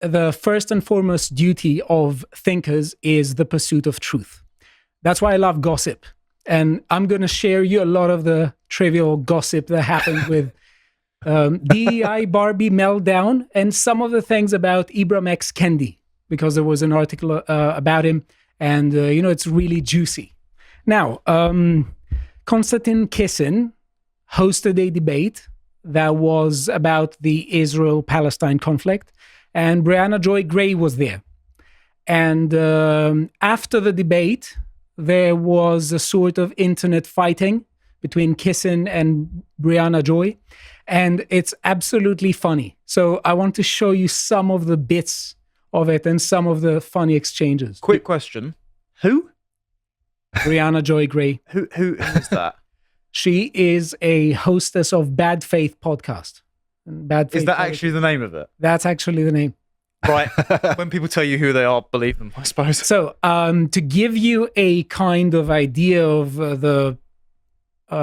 the first and foremost duty of thinkers is the pursuit of truth. That's why I love gossip. And I'm going to share you a lot of the trivial gossip that happened with DEI Barbie meltdown and some of the things about Ibram X Kendi, because there was an article about him, and it's really juicy. Now, Konstantin Kisin hosted a debate that was about the Israel-Palestine conflict, and Brianna Joy Gray was there. And after the debate, there was a sort of internet fighting between Kisin and Brianna Joy, and it's absolutely funny. So I want to show you some of the bits of it and some of the funny exchanges. Quick question. Who? Brianna Joy Gray. Who is that? She is a hostess of Bad Faith podcast. Bad Faith is that actually the name of it? That's actually the name. Right. When people tell you who they are, believe them, I suppose. So to give you a kind of idea of the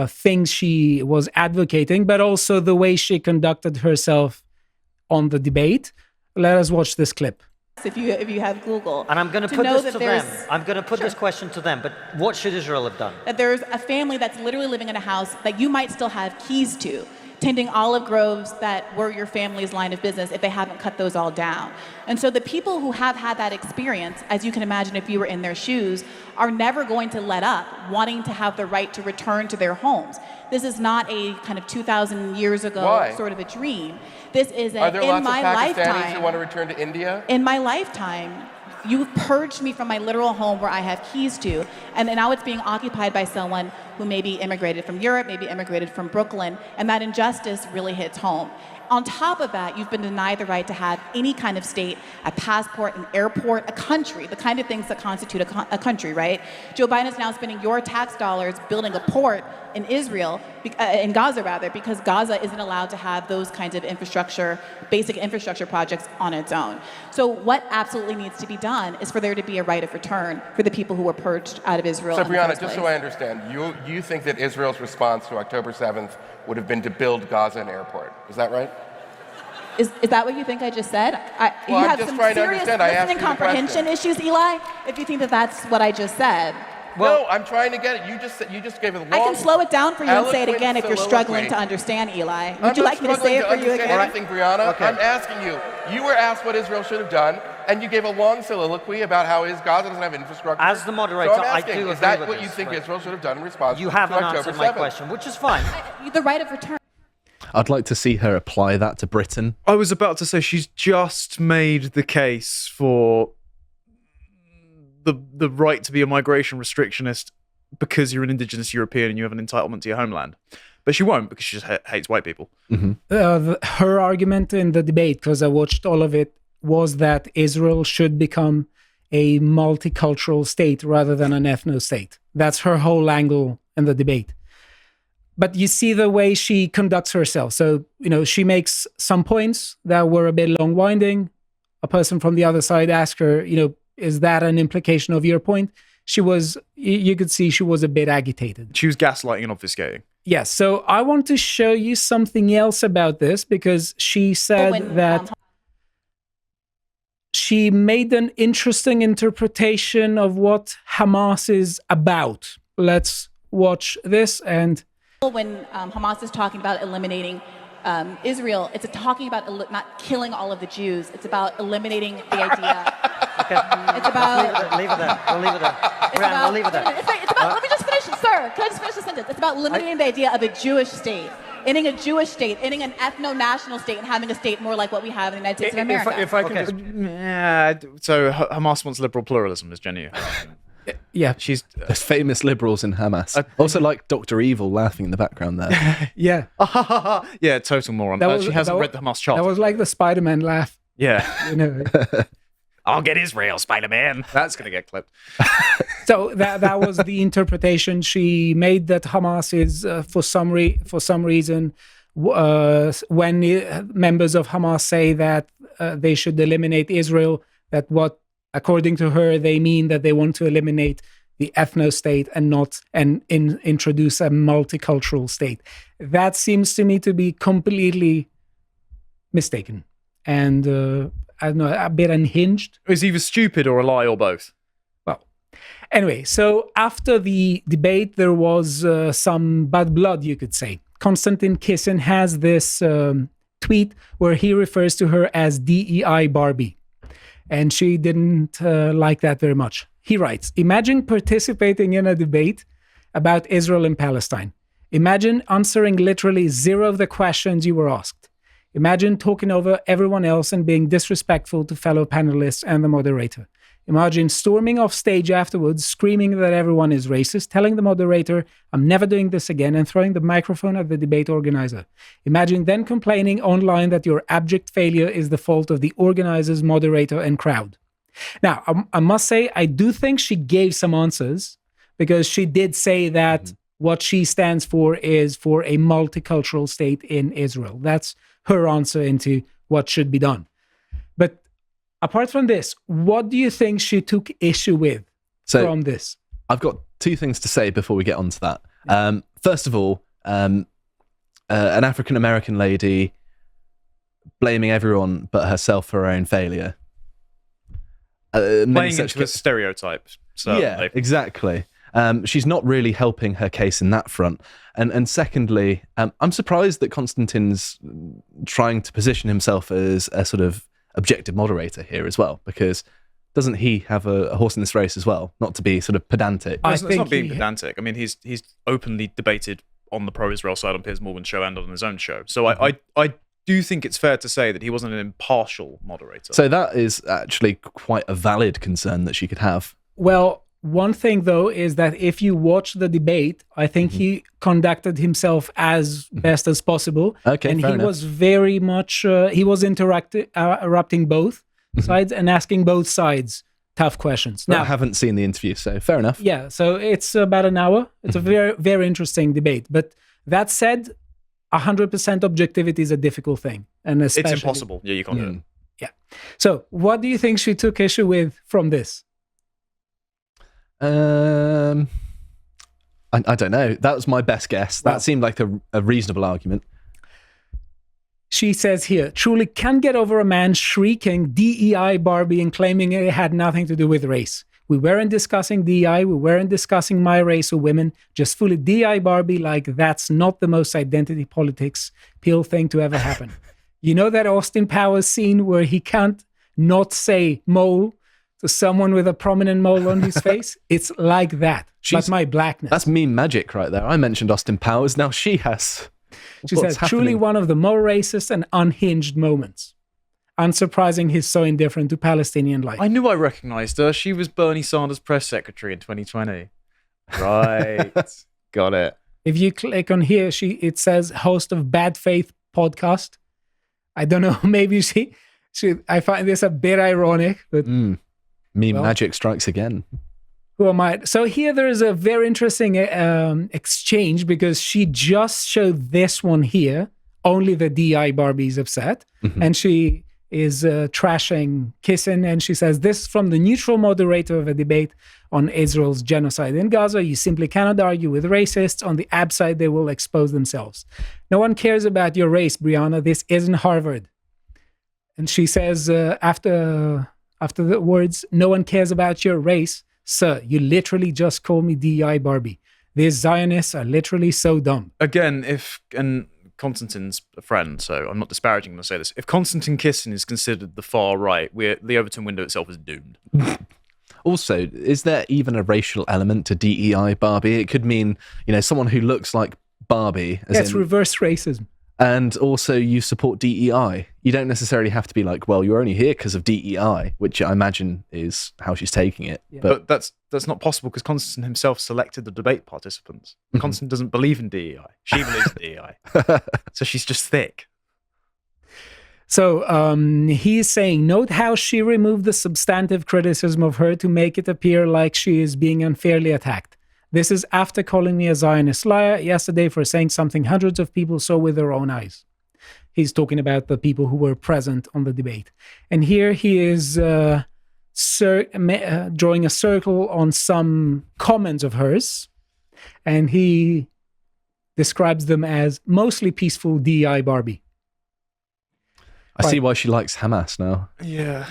things she was advocating, but also the way she conducted herself on the debate, let us watch this clip. If you have Google. And I'm going to put this to them. I'm going to put this question to them, but what should Israel have done? That there's a family that's literally living in a house that you might still have keys to, tending olive groves that were your family's line of business if they haven't cut those all down. And so the people who have had that experience, as you can imagine if you were in their shoes, are never going to let up, wanting to have the right to return to their homes. This is not a kind of 2,000 years ago sort of a dream. This is Are there lots in my of Pakistanis lifetime. who want to return to India? In my lifetime, you've purged me from my literal home where I have keys to, and now it's being occupied by someone who maybe immigrated from Europe, maybe immigrated from Brooklyn, and that injustice really hits home. On top of that, you've been denied the right to have any kind of state, a passport, an airport, a country, the kind of things that constitute a country, right? Joe Biden is now spending your tax dollars building a port in Israel, in Gaza rather, because Gaza isn't allowed to have those kinds of infrastructure, basic infrastructure projects on its own. So what absolutely needs to be done is for there to be a right of return for the people who were purged out of Israel. So Brianna, just so I understand, you think that Israel's response to October 7th would have been to build Gaza an airport. Is that right? Is that what you think I just said? You I'm have just some trying to serious understand. I asked listening you the comprehension question. issues, Eli, if you think that that's what I just said. Well, no, I'm trying to get it. You just gave a long, I can slow it down for you and say it eloquent again if you're soliloquy. struggling to understand, Eli. I'm Would you not like me to say it for you struggling to again? understand anything, Brianna. Okay. I'm asking you. You were asked what Israel should have done, and you gave a long soliloquy about how Gaza doesn't have infrastructure. As the moderator, so I'm asking, I do is agree that with what this, you think right? Israel should have done in response You to haven't October answered 7th? my question, which is fine. The right of return. I'd like to see her apply that to Britain. I was about to say she's just made the case for the right to be a migration restrictionist because you're an indigenous European and you have an entitlement to your homeland. But she won't because she just hates white people. Mm-hmm. Her argument in the debate, because I watched all of it, was that Israel should become a multicultural state rather than an ethno-state. That's her whole angle in the debate. But you see the way she conducts herself. So, she makes some points that were a bit long-winding. A person from the other side asked her, is that an implication of your point? You could see she was a bit agitated. She was gaslighting and obfuscating. Yes. So I want to show you something else about this, because she said that she made an interesting interpretation of what Hamas is about. Let's watch this. And when Hamas is talking about eliminating Israel, it's talking about not killing all of the Jews. It's about eliminating the idea. Okay. It's about... Leave it there. We'll leave it there. Brianna, we'll leave it there. It's about, let me just finish, sir. Can I just finish the sentence? It's about eliminating the idea of a Jewish state, ending a Jewish state, ending an ethno-national state, and having a state more like what we have in the United States of America. If I can just... Yeah, so Hamas wants liberal pluralism, is Jenny. yeah, There's famous liberals in Hamas. Also like Dr. Evil laughing in the background there. yeah. Yeah, total moron. She hasn't read the Hamas chart. That was like the Spider-Man laugh. Yeah. I'll get Israel, Spider-Man. That's going to get clipped. So that was the interpretation she made, that Hamas is, for some reason, when members of Hamas say that they should eliminate Israel, that what, according to her, they mean that they want to eliminate the ethno-state and introduce a multicultural state. That seems to me to be completely mistaken. And I don't know, a bit unhinged. It's either stupid or a lie or both. Well, anyway, so after the debate, there was some bad blood, you could say. Konstantin Kisin has this tweet where he refers to her as DEI Barbie, and she didn't like that very much. He writes, imagine participating in a debate about Israel and Palestine. Imagine answering literally zero of the questions you were asked. Imagine talking over everyone else and being disrespectful to fellow panelists and the moderator. Imagine storming off stage afterwards, screaming that everyone is racist, telling the moderator, I'm never doing this again, and throwing the microphone at the debate organizer. Imagine then complaining online that your abject failure is the fault of the organizers, moderator, and crowd. Now, I must say, I do think she gave some answers, because she did say that what she stands for is for a multicultural state in Israel. That's her answer into what should be done. But apart from this, what do you think she took issue with from this? I've got two things to say before we get onto that. First of all, an African-American lady blaming everyone but herself for her own failure. Playing into a stereotype. Yeah, exactly. She's not really helping her case in that front. And secondly, I'm surprised that Konstantin's trying to position himself as a sort of objective moderator here as well, because doesn't he have a horse in this race as well? Not to be sort of pedantic. It's not being pedantic. I mean, he's openly debated on the pro-Israel side on Piers Morgan's show and on his own show. So I do think it's fair to say that he wasn't an impartial moderator. So that is actually quite a valid concern that she could have. Well, one thing, though, is that if you watch the debate, I think he conducted himself as best as possible. Okay, and fair he enough. was very much, he was interrupting both sides and asking both sides tough questions. Now, I haven't seen the interview, so fair enough. Yeah, so it's about an hour. It's a very, very interesting debate. But that said, 100% objectivity is a difficult thing. And especially, it's impossible. Yeah, you can't do it. Yeah. So what do you think she took issue with from this? I don't know. That was my best guess. That seemed like a reasonable argument. She says here, truly can't get over a man shrieking DEI Barbie and claiming it had nothing to do with race. We weren't discussing DEI, we weren't discussing my race or women, just fully DEI Barbie like that's not the most identity politics peel thing to ever happen. You know that Austin Powers scene where he can't not say mole to someone with a prominent mole on his face? It's like that. But my blackness. That's meme magic right there. I mentioned Austin Powers. Now she has. She says, truly one of the more racist and unhinged moments. Unsurprising he's so indifferent to Palestinian life. I knew I recognized her. She was Bernie Sanders' press secretary in 2020. Right. Got it. If you click on here, it says host of Bad Faith podcast. I don't know, maybe I find this a bit ironic, but meme magic strikes again. Who am I? So here there is a very interesting exchange, because she just showed this one here, only the DI Barbie is upset, and she is trashing Kisin, and she says, this is from the neutral moderator of a debate on Israel's genocide in Gaza. You simply cannot argue with racists. On the ab side, they will expose themselves. No one cares about your race, Brianna. This isn't Harvard. And she says, after the words, no one cares about your race, sir, you literally just called me DEI Barbie. These Zionists are literally so dumb. Again, and Konstantin's a friend, so I'm not disparaging him to say this. If Konstantin Kisin is considered the far right, the Overton window itself is doomed. Also, is there even a racial element to DEI Barbie? It could mean, someone who looks like Barbie. It's reverse racism. And also you support DEI. You don't necessarily have to be like, well, you're only here because of DEI, which I imagine is how she's taking it. Yeah. But that's not possible, because Konstantin himself selected the debate participants. Konstantin doesn't believe in DEI. She believes in DEI. So she's just thick. So he's saying, note how she removed the substantive criticism of her to make it appear like she is being unfairly attacked. This is after calling me a Zionist liar yesterday for saying something hundreds of people saw with their own eyes. He's talking about the people who were present on the debate. And here he is drawing a circle on some comments of hers. And he describes them as mostly peaceful DEI Barbie. I see why she likes Hamas now. Yeah.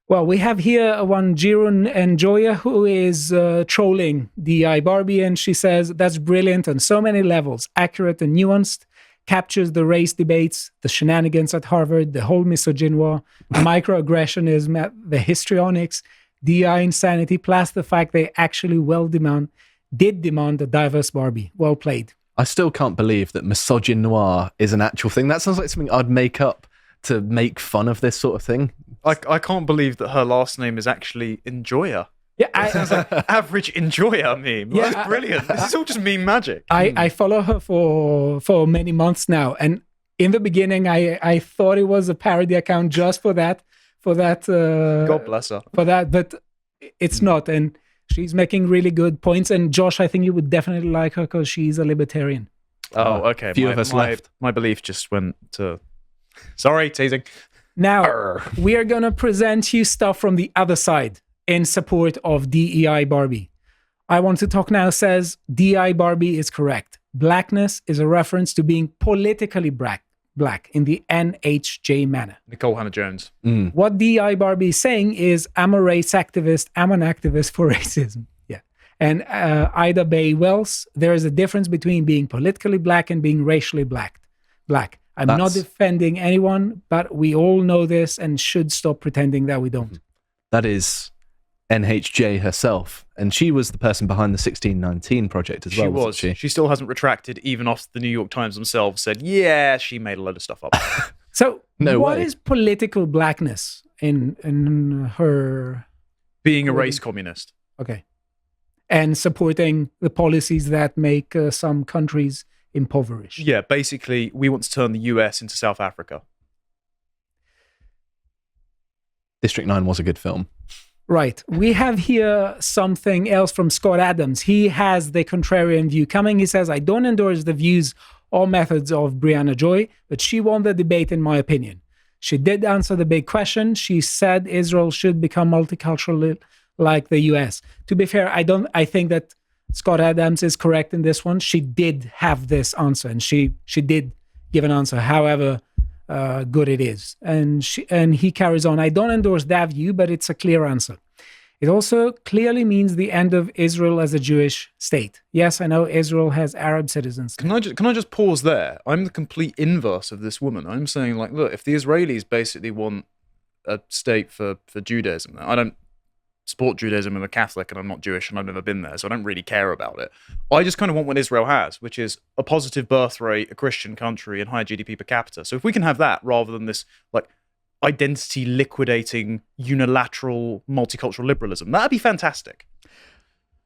Well, we have here one Jirun Enjoya who is trolling DEI Barbie, and she says, that's brilliant on so many levels, accurate and nuanced, captures the race debates, the shenanigans at Harvard, the whole misogynoir, microaggressionism, the histrionics, DEI insanity, plus the fact they actually did demand a diverse Barbie. Well played. I still can't believe that misogynoir is an actual thing. That sounds like something I'd make up to make fun of this sort of thing. I can't believe that her last name is actually Enjoyer. Yeah, Sounds like average enjoyer meme. Yeah, That's brilliant. This is all just meme magic. I follow her for many months now, and in the beginning, I thought it was a parody account just for that. God bless her. For that, but it's not, and she's making really good points. And Josh, I think you would definitely like her because she's a libertarian. Oh, okay. Few of us left. My belief just went to. Sorry, teasing. Now we are gonna present you stuff from the other side in support of DEI Barbie. I Want to Talk Now says DEI Barbie is correct. Blackness is a reference to being politically black in the NHJ manner. Nicole Hannah-Jones. What DEI Barbie is saying is, I'm a race activist, I'm an activist for racism. Yeah. And Ida Bay Wells, there is a difference between being politically black and being racially black. I'm not defending anyone, but we all know this and should stop pretending that we don't. That is NHJ herself, and she was the person behind the 1619 project as well. Wasn't she? She still hasn't retracted, even off the New York Times themselves said, yeah, she made a load of stuff up. So what way. is political blackness in her... Being a race communist. Okay. And supporting the policies that make some countries impoverished. Yeah, basically, we want to turn the US into South Africa. District 9 was a good film. Right. We have here something else from Scott Adams. He has the contrarian view coming. He says, I don't endorse the views or methods of Brianna Joy, but she won the debate in my opinion. She did answer the big question. She said Israel should become multicultural like the US. To be fair, I think that Scott Adams is correct in this one. She did have this answer, and she did give an answer, however good it is. And he carries on, I don't endorse that view, but it's a clear answer. It also clearly means the end of Israel as a Jewish state. Yes, I know Israel has Arab citizens. Can I just pause there? I'm the complete inverse of this woman. I'm saying, like, look, if the Israelis basically want a state for Judaism, I don't support Judaism. I'm a Catholic and I'm not Jewish and I've never been there, so I don't really care about it. I just kind of want what Israel has, which is a positive birth rate, a Christian country, and higher GDP per capita. So if we can have that rather than this like identity liquidating unilateral multicultural liberalism, that'd be fantastic.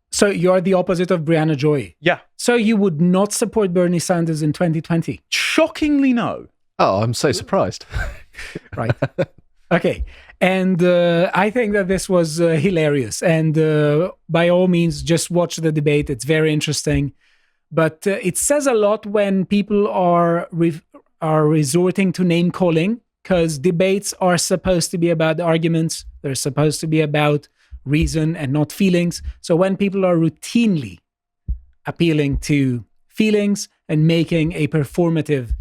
So you're the opposite of Brianna Joy. Yeah. So you would not support Bernie Sanders in 2020? Shockingly, no. Oh, I'm so surprised. Right. Okay. And I think that this was hilarious. And by all means, just watch the debate. It's very interesting. But it says a lot when people are resorting to name calling, because debates are supposed to be about arguments. They're supposed to be about reason and not feelings. So when people are routinely appealing to feelings and making a performative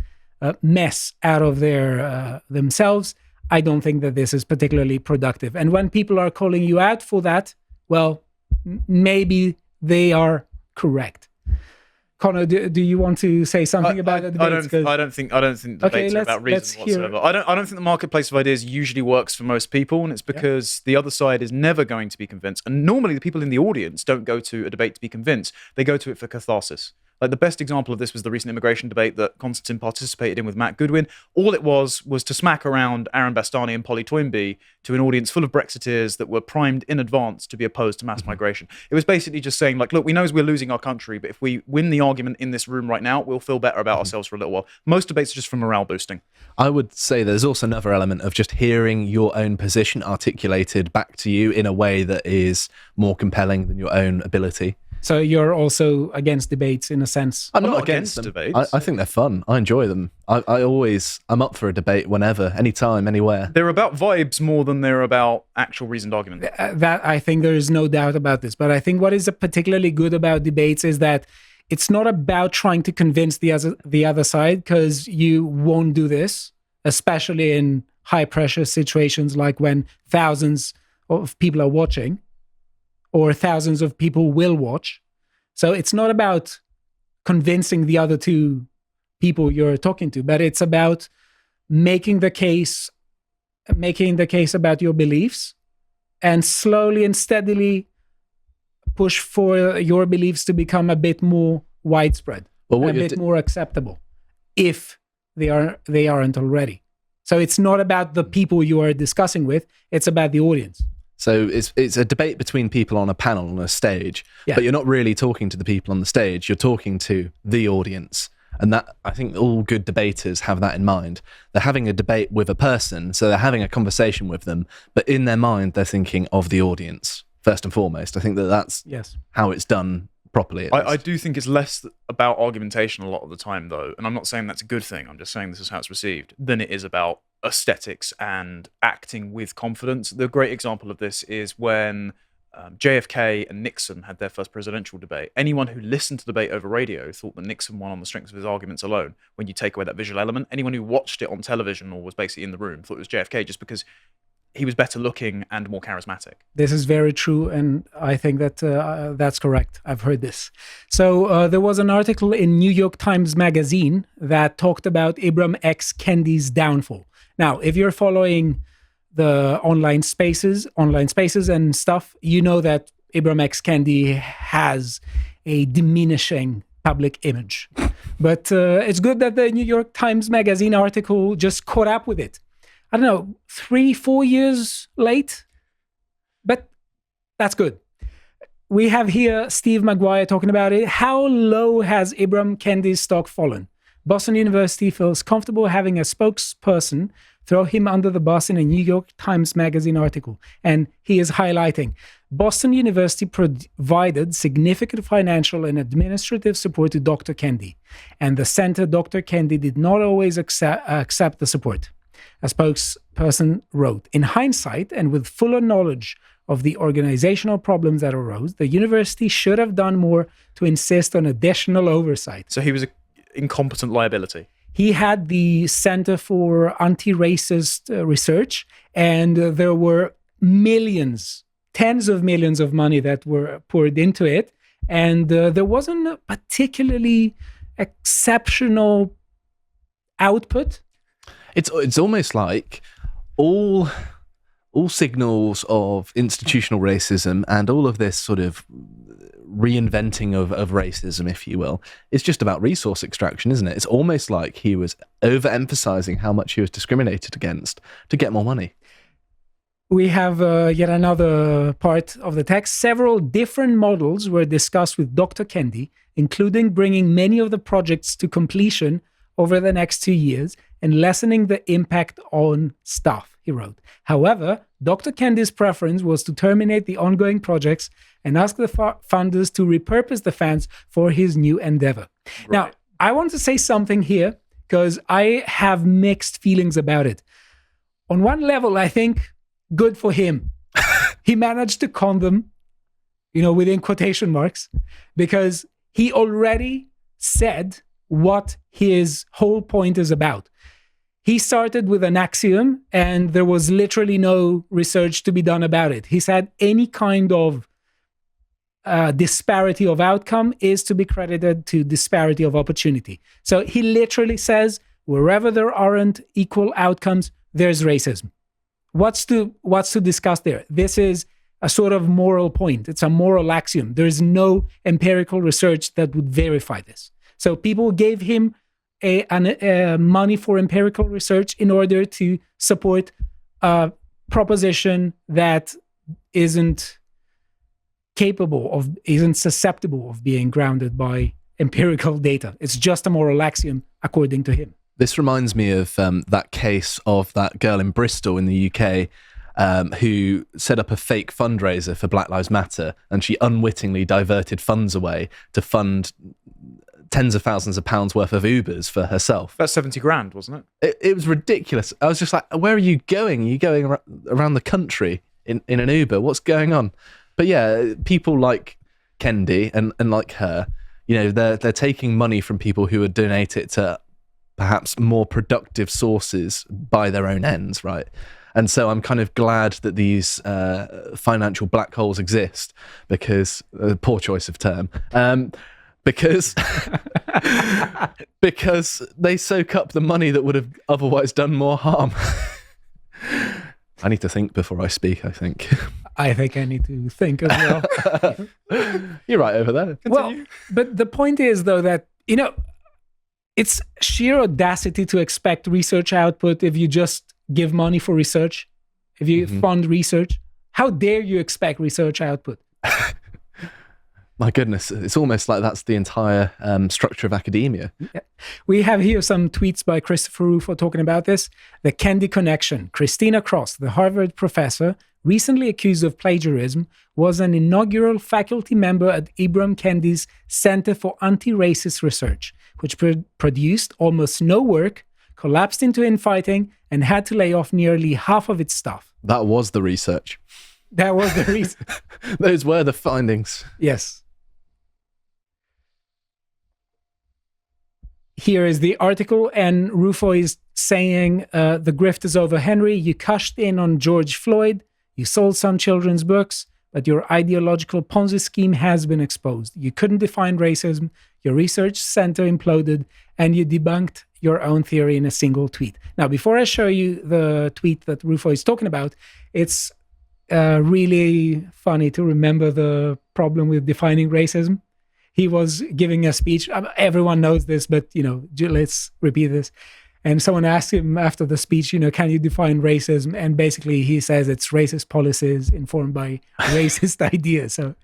mess out of their themselves, I don't think that this is particularly productive. And when people are calling you out for that, well, maybe they are correct. Connor, do you want to say something about the debates? I don't think debates are about reason whatsoever. I don't think the marketplace of ideas usually works for most people, and it's because the other side is never going to be convinced. And normally the people in the audience don't go to a debate to be convinced. They go to it for catharsis. Like the best example of this was the recent immigration debate that Constantine participated in with Matt Goodwin. All it was to smack around Aaron Bastani and Polly Toynbee to an audience full of Brexiteers that were primed in advance to be opposed to mass migration. It was basically just saying, like, look, we know we're losing our country, but if we win the argument in this room right now, we'll feel better about ourselves for a little while. Most debates are just for morale boosting. I would say there's also another element of just hearing your own position articulated back to you in a way that is more compelling than your own ability. So you're also against debates in a sense? I'm not against them. Debates. I think they're fun. I enjoy them. I'm up for a debate whenever, anytime, anywhere. They're about vibes more than they're about actual reasoned argument. That I think there is no doubt about this. But I think what is particularly good about debates is that it's not about trying to convince the other side, because you won't do this. especially in high pressure situations like when thousands of people are watching or thousands of people will watch. So it's not about convincing the other two people you're talking to, but it's about making the case about your beliefs and slowly and steadily push for your beliefs to become a bit more widespread, a bit more acceptable, if they aren't already. So it's not about the people you are discussing with, it's about the audience. So it's a debate between people on a panel on a stage, but you're not really talking to the people on the stage, you're talking to the audience. And that, I think all good debaters have that in mind. They're having a debate with a person, so they're having a conversation with them, but in their mind, they're thinking of the audience, first and foremost. I think that's how it's done properly. I do think it's less about argumentation a lot of the time, though, and I'm not saying that's a good thing, I'm just saying this is how it's received, than it is about aesthetics and acting with confidence. The great example of this is when JFK and Nixon had their first presidential debate. Anyone who listened to the debate over radio thought that Nixon won on the strength of his arguments alone. When you take away that visual element, anyone who watched it on television or was basically in the room thought it was JFK just because he was better looking and more charismatic. This is very true, and I think that that's correct. I've heard this. So there was an article in New York Times Magazine that talked about Ibram X. Kendi's downfall. Now, if you're following the online spaces and stuff, you know that Ibram X. Kendi has a diminishing public image. But it's good that the New York Times Magazine article just caught up with it. I don't know, 3-4 years late, but that's good. We have here Steve Maguire talking about it. How low has Ibram Kendi's stock fallen? Boston University feels comfortable having a spokesperson throw him under the bus in a New York Times Magazine article. And he is highlighting, Boston University provided significant financial and administrative support to Dr. Kendi. And the center, Dr. Kendi, did not always accept the support. A spokesperson wrote, in hindsight and with fuller knowledge of the organizational problems that arose, the university should have done more to insist on additional oversight. So he was an incompetent liability. He had the Center for Anti-Racist Research, and there were millions, tens of millions of money that were poured into it, and there wasn't a particularly exceptional output. It's almost like all signals of institutional racism and all of this sort of reinventing of racism, if you will, is just about resource extraction, isn't it? It's almost like he was overemphasizing how much he was discriminated against to get more money. We have yet another part of the text. Several different models were discussed with Dr. Kendi, including bringing many of the projects to completion over the next 2 years and lessening the impact on staff, he wrote. However, Dr. Kendi's preference was to terminate the ongoing projects and ask the funders to repurpose the funds for his new endeavor. Right. Now, I want to say something here because I have mixed feelings about it. On one level, I think good for him. He managed to con them, within quotation marks, because he already said what his whole point is about. He started with an axiom, and there was literally no research to be done about it. He said any kind of disparity of outcome is to be credited to disparity of opportunity. So he literally says, wherever there aren't equal outcomes, there's racism. What's to discuss there? This is a sort of moral point. It's a moral axiom. There's no empirical research that would verify this. So people gave him money for empirical research in order to support a proposition that isn't susceptible of being grounded by empirical data. It's just a moral axiom, according to him. This reminds me of that case of that girl in Bristol in the UK who set up a fake fundraiser for Black Lives Matter, and she unwittingly diverted funds away to fund tens of thousands of pounds worth of Ubers for herself. That's 70 grand, wasn't it? It was ridiculous. I was just like, where are you going? Are you going around the country in an Uber? What's going on? But yeah, people like Kendi and like her, they're taking money from people who would donate it to perhaps more productive sources by their own ends, right? And so I'm kind of glad that these financial black holes exist, because poor choice of term, because they soak up the money that would have otherwise done more harm. I need to think before I speak, I think. I think I need to think as well. You're right over there. Well, but the point is, though, that, it's sheer audacity to expect research output if you just give money for research, if you fund research. How dare you expect research output? My goodness, it's almost like that's the entire structure of academia. Yeah. We have here some tweets by Christopher Rufo talking about this. The Kendi connection. Christina Cross, the Harvard professor, recently accused of plagiarism, was an inaugural faculty member at Ibram Kendi's Center for Anti-Racist Research, which produced almost no work, collapsed into infighting, and had to lay off nearly half of its staff. That was the research. That was the reason. Those were the findings. Yes. Here is the article, and Rufo is saying, the grift is over, Henry. You cashed in on George Floyd. You sold some children's books, but your ideological Ponzi scheme has been exposed. You couldn't define racism. Your research center imploded, and you debunked your own theory in a single tweet. Now, before I show you the tweet that Rufo is talking about, it's really funny to remember the problem with defining racism. He was giving a speech. Everyone knows this, but, let's repeat this. And someone asked him after the speech, can you define racism? And basically he says it's racist policies informed by racist ideas. So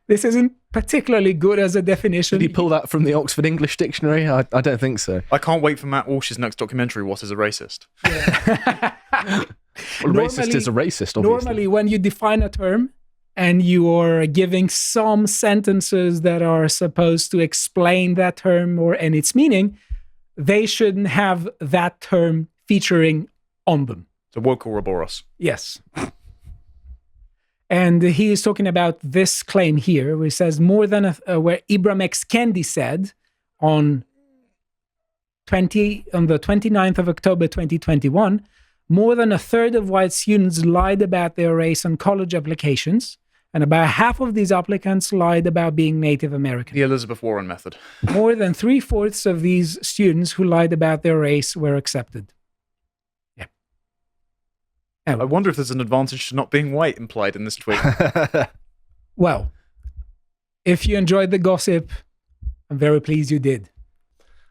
this isn't particularly good as a definition. Did he pull that from the Oxford English Dictionary? I don't think so. I can't wait for Matt Walsh's next documentary, What is a Racist? Yeah. Well, racist is a racist, obviously. Normally, when you define a term and you are giving some sentences that are supposed to explain that term and its meaning, they shouldn't have that term featuring on them. So woke Ouroboros. Yes. And he is talking about this claim here, where he says where Ibram X. Kendi said on the 29th of October 2021, more than a third of white students lied about their race on college applications, and about half of these applicants lied about being Native American. The Elizabeth Warren method. More than 3/4 of these students who lied about their race were accepted. Yeah. I wonder if there's an advantage to not being white implied in this tweet. Well, if you enjoyed the gossip, I'm very pleased you did.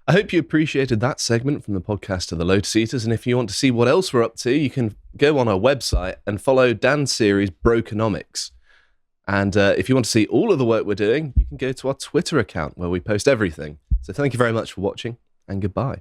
I hope you appreciated that segment from the podcast of the Lotus Eaters, and if you want to see what else we're up to, you can go on our website and follow Dan's series, Brokenomics. And if you want to see all of the work we're doing, you can go to our Twitter account where we post everything. So thank you very much for watching, and goodbye.